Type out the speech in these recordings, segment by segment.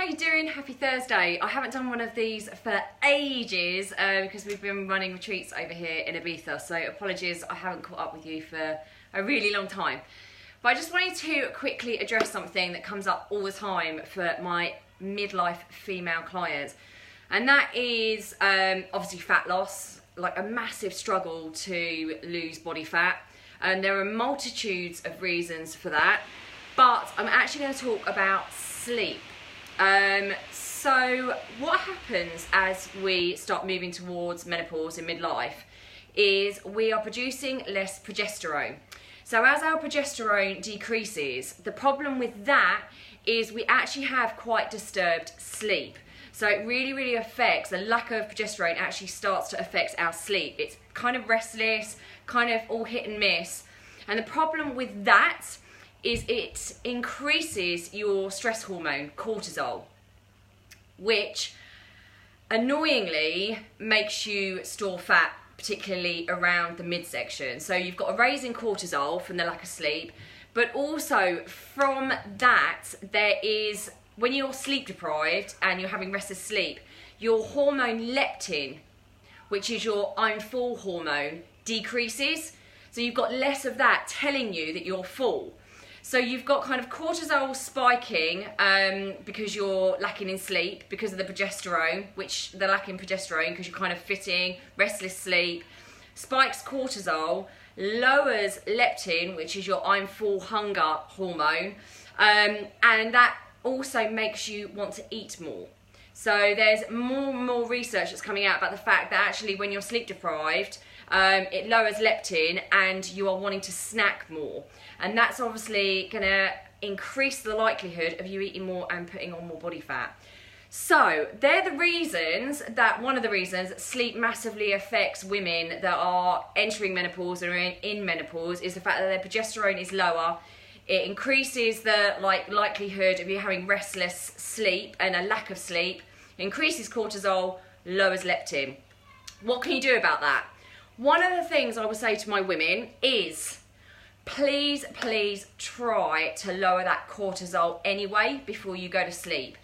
how you doing? Happy Thursday. I haven't done one of these for ages because we've been running retreats over here in Ibiza, so apologies I haven't caught up with you for a really long time. But I just wanted to quickly address something that comes up all the time for my midlife female clients, and that is obviously fat loss, like a massive struggle to lose body fat, and there are multitudes of reasons for that, but I'm actually going to talk about sleep. So what happens as we start moving towards menopause in midlife is we are producing less progesterone. So as our progesterone decreases, the problem with that is we actually have quite disturbed sleep. So it really affects, the lack of progesterone actually starts to affect our sleep. It's kind of restless, kind of all hit and miss. And the problem with that is it increases your stress hormone, cortisol, which annoyingly makes you store fat, particularly around the midsection. So you've got a raise in cortisol from the lack of sleep, but also from that there is, when you're sleep deprived and you're having restless sleep, your hormone leptin, which is your I'm full hormone, decreases. So you've got less of that telling you that you're full. So you've got kind of cortisol spiking because you're lacking in sleep because of the progesterone, which they're lacking progesterone because you're kind of fitting, restless sleep, spikes cortisol, lowers leptin, which is your I'm full hunger hormone, and that also makes you want to eat more. So there's more and more research that's coming out about the fact that actually when you're sleep deprived, it lowers leptin and you are wanting to snack more. And that's obviously going to increase the likelihood of you eating more and putting on more body fat. So they're the reasons that, one of the reasons that sleep massively affects women that are entering menopause or in menopause is the fact that their progesterone is lower. It increases the likelihood of you having restless sleep and a lack of sleep, increases cortisol, lowers leptin. What can you do about that? One of the things I would say to my women is please try to lower that cortisol anyway before you go to sleep.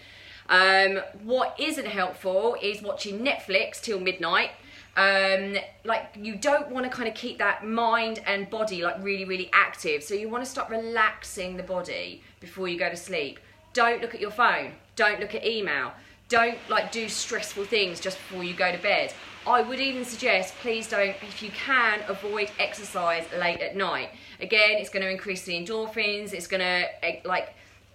What isn't helpful is watching Netflix till midnight. You don't want to kind of keep that mind and body like really active, so you want to start relaxing the body before you go to sleep. Don't look at your phone, don't look at email, don't do stressful things just before you go to bed. I would even suggest, please don't, if you can, avoid exercise late at night. Again, it's going to increase the endorphins, it's going to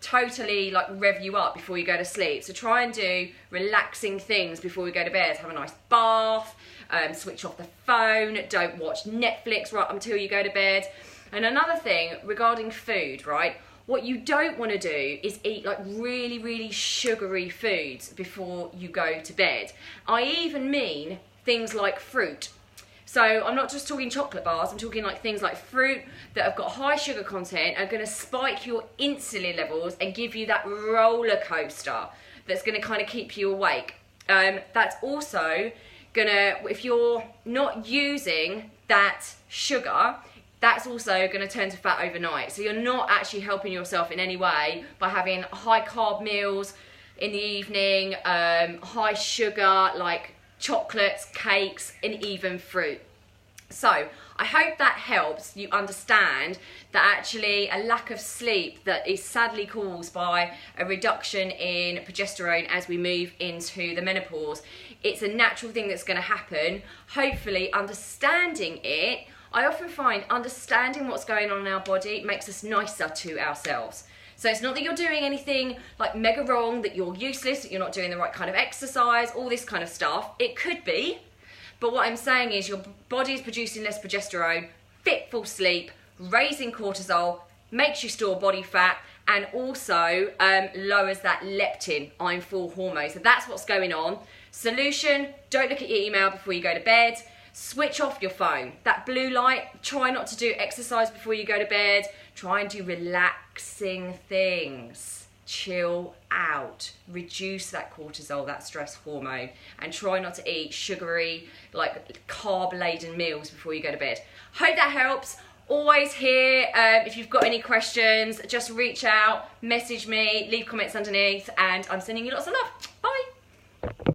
totally rev you up before you go to sleep. So try and do relaxing things before we go to bed. Have a nice bath, switch off the phone, don't watch Netflix right until you go to bed. And another thing regarding food, right? What you don't want to do is eat really sugary foods before you go to bed. I even mean things like fruit. So I'm not just talking chocolate bars, I'm talking things like fruit that have got high sugar content are going to spike your insulin levels and give you that roller coaster that's going to kind of keep you awake. That's also going to, if you're not using that sugar, that's also going to turn to fat overnight. So you're not actually helping yourself in any way by having high carb meals in the evening, high sugar like chocolates, cakes, and even fruit. So I hope that helps you understand that actually a lack of sleep that is sadly caused by a reduction in progesterone as we move into the menopause, it's a natural thing that's going to happen. Hopefully understanding it, I often find understanding what's going on in our body makes us nicer to ourselves. So it's not that you're doing anything mega wrong, that you're useless, that you're not doing the right kind of exercise, all this kind of stuff. It could be, but what I'm saying is your body is producing less progesterone, fit for sleep, raising cortisol, makes you store body fat, and also lowers that leptin, I'm full hormone. So that's what's going on. Solution, don't look at your email before you go to bed. Switch off your phone. That blue light, try not to do exercise before you go to bed. Try and do relaxing things. Chill out. Reduce that cortisol, that stress hormone. And try not to eat sugary, carb-laden meals before you go to bed. Hope that helps. Always here. If you've got any questions, just reach out, message me, leave comments underneath, and I'm sending you lots of love. Bye.